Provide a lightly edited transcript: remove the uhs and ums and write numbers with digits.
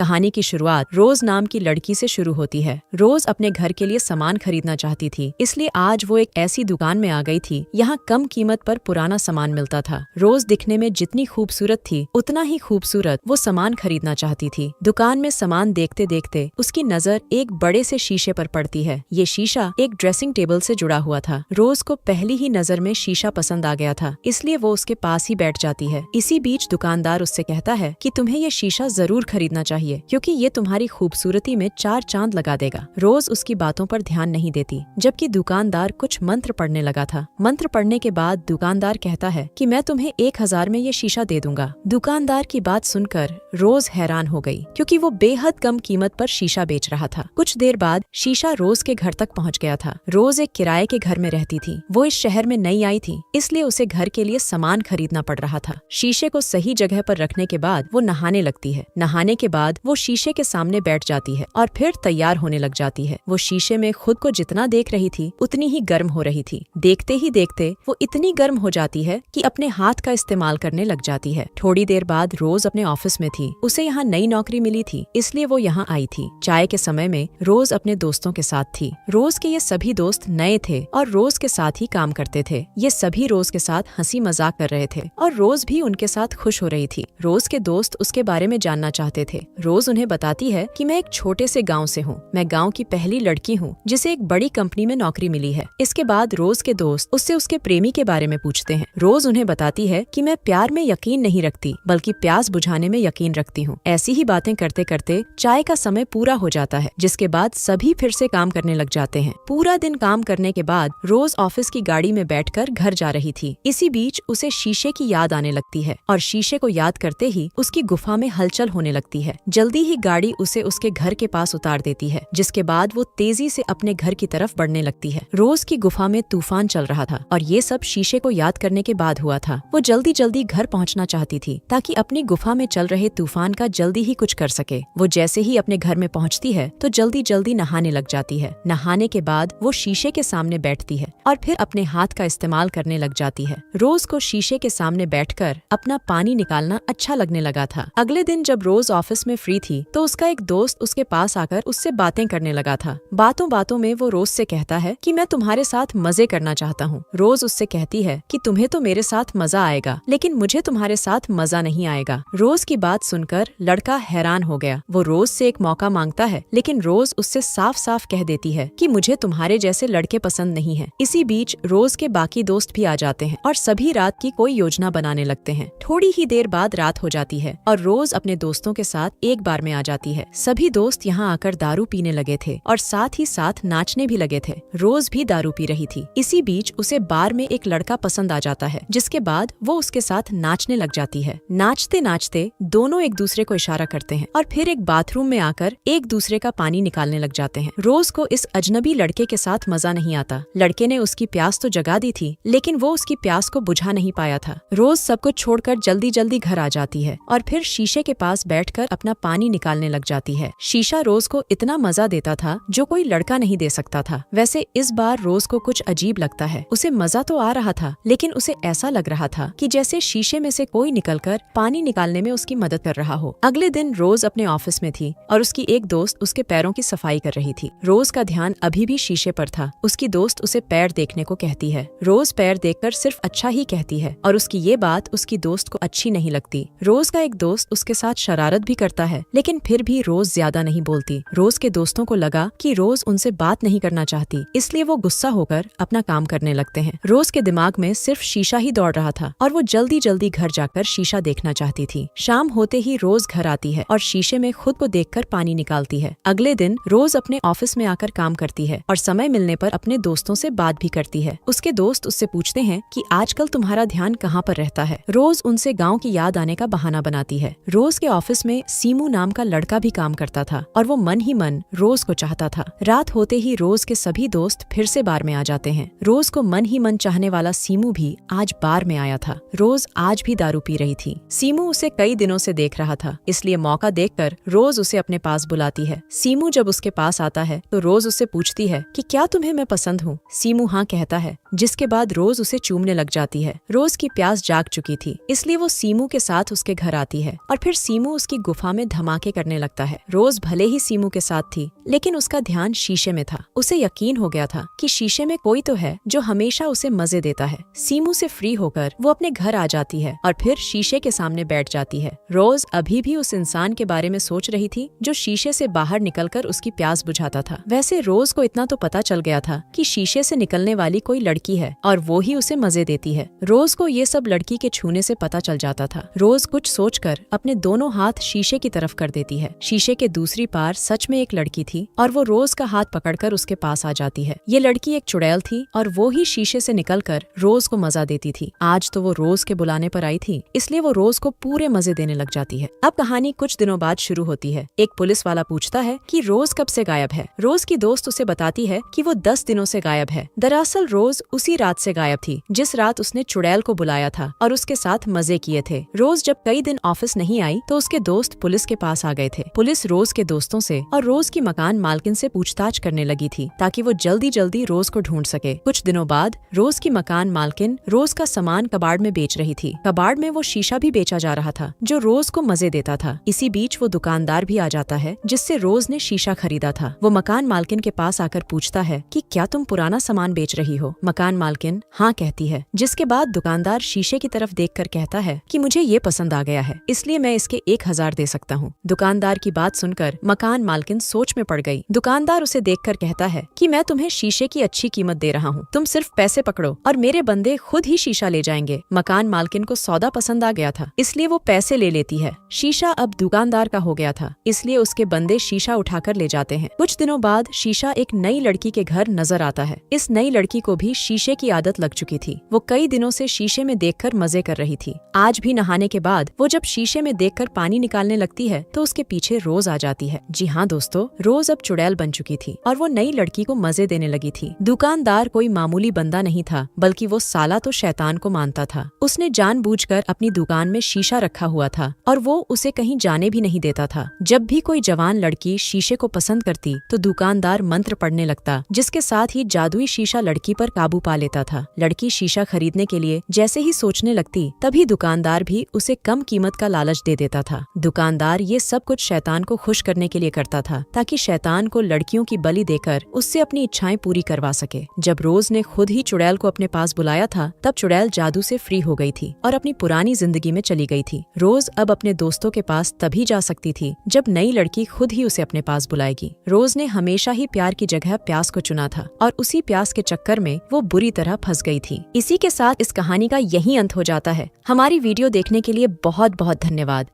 कहानी की शुरुआत रोज नाम की लड़की से शुरू होती है। रोज अपने घर के लिए सामान खरीदना चाहती थी, इसलिए आज वो एक ऐसी दुकान में आ गई थी यहाँ कम कीमत पर पुराना सामान मिलता था। रोज दिखने में जितनी खूबसूरत थी उतना ही खूबसूरत वो सामान खरीदना चाहती थी। दुकान में सामान देखते देखते उसकी नजर एक बड़े से शीशे पर पड़ती है। ये शीशा एक ड्रेसिंग टेबल से जुड़ा हुआ था। रोज को पहली ही नजर में शीशा पसंद आ गया था, इसलिए वो उसके पास ही बैठ जाती है। इसी बीच दुकानदार उससे कहता है कि तुम्हें ये शीशा जरूर खरीदना चाहिए क्योंकि ये तुम्हारी खूबसूरती में 4 चांद लगा देगा। रोज उसकी बातों पर ध्यान नहीं देती, जबकि दुकानदार कुछ मंत्र पढ़ने लगा था। मंत्र पढ़ने के बाद दुकानदार कहता है कि मैं तुम्हें 1000 में ये शीशा दे दूंगा। दुकानदार की बात सुनकर रोज हैरान हो गई, क्योंकि वो बेहद कम कीमत पर शीशा बेच रहा था। कुछ देर बाद शीशा रोज के घर तक पहुंच गया था। रोज एक किराए के घर में रहती थी। वो इस शहर में नई आई थी, इसलिए उसे घर के लिए सामान खरीदना पड़ रहा था। शीशे को सही जगह पर रखने के बाद वो नहाने लगती है। नहाने के बाद वो शीशे के सामने बैठ जाती है और फिर तैयार होने लग जाती है। वो शीशे में खुद को जितना देख रही थी उतनी ही गर्म हो रही थी। देखते ही देखते वो इतनी गर्म हो जाती है कि अपने हाथ का इस्तेमाल करने लग जाती है। थोड़ी देर बाद रोज अपने ऑफिस में थी। उसे यहाँ नई नौकरी मिली थी, इसलिए वो यहाँ आई थी। चाय के समय में रोज अपने दोस्तों के साथ थी। रोज के ये सभी दोस्त नए थे और रोज के साथ ही काम करते थे। ये सभी रोज के साथ हंसी मजाक कर रहे थे और रोज भी उनके साथ खुश हो रही थी। रोज के दोस्त उसके बारे में जानना चाहते थे। रोज उन्हें बताती है कि मैं एक छोटे से गांव से हूँ। मैं गांव की पहली लड़की हूँ जिसे एक बड़ी कंपनी में नौकरी मिली है। इसके बाद रोज के दोस्त उससे उसके प्रेमी के बारे में पूछते हैं। रोज उन्हें बताती है कि मैं प्यार में यकीन नहीं रखती, बल्कि प्यास बुझाने में यकीन रखती हूँ। ऐसी ही बातें करते करते चाय का समय पूरा हो जाता है, जिसके बाद सभी फिर से काम करने लग जाते हैं। पूरा दिन काम करने के बाद रोज ऑफिस की गाड़ी में बैठकर घर जा रही थी। इसी बीच उसे शीशे की याद आने लगती है और शीशे को याद करते ही उसकी गुफा में हलचल होने लगती है। जल्दी ही गाड़ी उसे उसके घर के पास उतार देती है, जिसके बाद वो तेजी से अपने घर की तरफ बढ़ने लगती है। रोज की गुफा में तूफान चल रहा था और ये सब शीशे को याद करने के बाद हुआ था। वो जल्दी जल्दी घर पहुंचना चाहती थी ताकि अपनी गुफा में चल रहे तूफान का जल्दी ही कुछ कर सके। वो जैसे ही अपने घर में पहुंचती है तो जल्दी जल्दी नहाने लग जाती है। नहाने के बाद वो शीशे के सामने बैठती है और फिर अपने हाथ का इस्तेमाल करने लग जाती है। रोज को शीशे के सामने बैठकर अपना पानी निकालना अच्छा लगने लगा था। अगले दिन जब रोज ऑफिस में फ्री थी तो उसका एक दोस्त उसके पास आकर उससे बातें करने लगा था। बातों बातों में वो रोज से कहता है कि मैं तुम्हारे साथ मजे करना चाहता हूँ। रोज उससे कहती है कि तुम्हें तो मेरे साथ मजा आएगा, लेकिन मुझे तुम्हारे साथ मजा नहीं आएगा। रोज की बात सुनकर लड़का हैरान हो गया। वो रोज से एक मौका मांगता है, लेकिन रोज उससे साफ साफ कह देती है कि मुझे तुम्हारे जैसे लड़के पसंद नहीं है। इसी बीच रोज के बाकी दोस्त भी आ जाते हैं और सभी रात की कोई योजना बनाने लगते हैं। थोड़ी ही देर बाद रात हो जाती है और रोज अपने दोस्तों के साथ एक बार में आ जाती है। सभी दोस्त यहाँ आकर दारू पीने लगे थे और साथ ही साथ नाचने भी लगे थे। रोज भी दारू पी रही थी। इसी बीच उसे बार में एक लड़का पसंद आ जाता है, जिसके बाद वो उसके साथ नाचने लग जाती है। नाचते नाचते दोनों एक दूसरे को इशारा करते हैं और फिर एक बाथरूम में आकर एक दूसरे का पानी निकालने लग जाते हैं। रोज को इस अजनबी लड़के के साथ मजा नहीं आता। लड़के ने उसकी प्यास तो जगा दी थी, लेकिन वो उसकी प्यास को बुझा नहीं पाया था। रोज सब कुछ छोड़कर जल्दी जल्दी घर आ जाती है और फिर शीशे के पास बैठकर अपना पानी निकालने लग जाती है। शीशा रोज को इतना मजा देता था जो कोई लड़का नहीं दे सकता था। वैसे इस बार रोज को कुछ अजीब लगता है। उसे मजा तो आ रहा था, लेकिन उसे ऐसा लग रहा था कि जैसे शीशे में से कोई निकलकर पानी निकालने में उसकी मदद कर रहा हो। अगले दिन रोज अपने ऑफिस में थी और उसकी एक दोस्त उसके पैरों की सफाई कर रही थी। रोज का ध्यान अभी भी शीशे पर था। उसकी दोस्त उसे पैर देखने को कहती है। रोज पैर देखकर सिर्फ अच्छा ही कहती है और उसकी ये बात उसकी दोस्त को अच्छी नहीं लगती। रोज का एक दोस्त उसके साथ शरारत भी करता है, लेकिन फिर भी रोज ज्यादा नहीं बोलती। रोज के दोस्तों को लगा कि रोज उनसे बात नहीं करना चाहती, इसलिए वो गुस्सा होकर अपना काम करने लगते हैं। रोज के दिमाग में सिर्फ शीशा ही दौड़ रहा था और वो जल्दी जल्दी घर जाकर शीशा देखना चाहती थी। शाम होते ही रोज घर आती है और शीशे में खुद को देखकर पानी निकालती है। अगले दिन रोज अपने ऑफिस में आकर काम करती है और समय मिलने पर अपने दोस्तों से बात भी करती है। उसके दोस्त उससे पूछते हैं कि आजकल तुम्हारा ध्यान कहाँ पर रहता है। रोज उनसे गाँव की याद आने का बहाना बनाती है। रोज के ऑफिस में सीमू नाम का लड़का भी काम करता था और वो मन ही मन रोज को चाहता था। रात होते ही रोज के सभी दोस्त फिर से बार में आ जाते हैं। रोज को मन ही मन चाहने वाला सीमू भी आज बार में आया था। रोज आज भी दारू पी रही थी। सीमू उसे कई दिनों से देख रहा था, इसलिए मौका देखकर रोज उसे अपने पास बुलाती है। सीमू जब उसके पास आता है तो रोज उससे पूछती है कि क्या तुम्हें मैं पसंद हूँ। सीमू हाँ कहता है, जिसके बाद रोज उसे चूमने लग जाती है। रोज की प्यास जाग चुकी थी, इसलिए वो सीमू के साथ उसके घर आती है और फिर सीमू उसकी गुफा में धमाके करने लगता है। रोज भले ही सीमू के साथ थी, लेकिन उसका ध्यान शीशे में था। उसे यकीन हो गया था कि शीशे में कोई तो है जो हमेशा उसे मजे देता है। सीमू से फ्री होकर वो अपने घर आ जाती है और फिर शीशे के सामने बैठ जाती है। रोज अभी भी उस इंसान के बारे में सोच रही थी जो शीशे से बाहर निकलकर उसकी प्यास बुझाता था। वैसे रोज को इतना तो पता चल गया था कि शीशे से निकलने वाली कोई लड़की है और वो ही उसे मजे देती है। रोज को ये सब लड़की के छूने से पता चल जाता था। रोज कुछ सोचकर अपने दोनों हाथ शीशे की तरफ कर देती है। शीशे के दूसरी पार सच में एक लड़की थी और वो रोज का हाथ पकड़कर उसके पास आ जाती है। ये लड़की एक चुड़ैल थी और वो ही शीशे से निकलकर रोज को मजा देती थी। आज तो वो रोज के बुलाने पर आई थी, इसलिए वो रोज को पूरे मजे देने लग जाती है। अब कहानी कुछ दिनों बाद शुरू होती है। एक पुलिस वाला पूछता है कि रोज कब से गायब है। रोज की दोस्त उसे बताती है कि वो 10 दिनों से गायब है। दरअसल रोज उसी रात से गायब थी जिस रात उसने चुड़ैल को बुलाया था और उसके साथ मजे किए थे। रोज जब कई दिन ऑफिस नहीं आई तो उसके दोस्त पुलिस के पास आ गए थे। पुलिस रोज के दोस्तों से और रोज की मकान मालकिन से पूछताछ करने लगी थी ताकि वो जल्दी जल्दी रोज को ढूंढ सके। कुछ दिनों बाद रोज की मकान मालकिन रोज का सामान कबाड़ में बेच रही थी। कबाड़ में वो शीशा भी बेचा जा रहा था जो रोज को मजे देता था। इसी बीच वो दुकानदार भी आ जाता है जिससे रोज ने शीशा खरीदा था। वो मकान मालकिन के पास आकर पूछता है कि क्या तुम पुराना सामान बेच रही हो। मकान मालकिन हाँ कहती है, जिसके बाद दुकानदार शीशे की तरफ देखकर कहता है कि मुझे ये पसंद आ गया है, इसलिए मैं इसके 1000 दे सकता हूँ। दुकानदार की बात सुनकर मकान मालकिन सोच में पड़ गई। दुकानदार उसे देखकर कहता है कि मैं तुम्हें शीशे की अच्छी कीमत दे रहा हूँ, तुम सिर्फ पैसे पकड़ो और मेरे बंदे खुद ही शीशा ले जाएंगे। मकान मालकिन को सौदा पसंद आ गया था, इसलिए वो पैसे ले लेती है। शीशा अब दुकानदार का हो गया था, इसलिए उसके बंदे शीशा उठाकर ले जाते हैं। कुछ दिनों बाद शीशा एक नई लड़की के घर नजर आता है। इस नई लड़की को भी शीशे की आदत लग चुकी थी। वो कई दिनों से शीशे में देखकर मजे कर रही थी। आज भी नहाने के बाद वो जब शीशे में देखकर पानी निकालने लगती है तो उसके पीछे रोज आ जाती है। जी हाँ दोस्तों, रोज अब चुड़ैल बन चुकी थी और वो नई लड़की को मजे देने लगी थी। दुकानदार कोई मामूली बंदा नहीं था, बल्कि वो साला तो शैतान को मानता था। उसने जानबूझकर अपनी दुकान में शीशा रखा हुआ था और वो उसे कहीं जाने भी नहीं देता था। जब भी कोई जवान लड़की शीशे को पसंद करती तो दुकानदार मंत्र पढ़ने लगता, जिसके साथ ही जादुई शीशा लड़की पर काबू पा लेता था। लड़की शीशा खरीदने के लिए जैसे ही सोचने लगती तभी दुकानदार भी उसे कम कीमत का लालच दे देता था। दुकानदार ये सब कुछ शैतान को खुश करने के लिए करता था ताकि शैतान को लड़कियों की बलि देकर उससे अपनी इच्छाएं पूरी करवा सके। जब रोज ने खुद ही चुड़ैल को अपने पास बुलाया था तब चुड़ैल जादू से फ्री हो गई थी और अपनी पुरानी जिंदगी में चली गई थी। रोज अब अपने दोस्तों के पास तभी जा सकती थी जब नई लड़की खुद ही उसे अपने पास बुलाएगी। रोज ने हमेशा ही प्यार की जगह प्यास को चुना था और उसी प्यास के चक्कर में वो बुरी तरह फंस गई थी। इसी के साथ इस कहानी का यही अंत हो जाता है। हमारी वीडियो देखने के लिए बहुत बहुत धन्यवाद।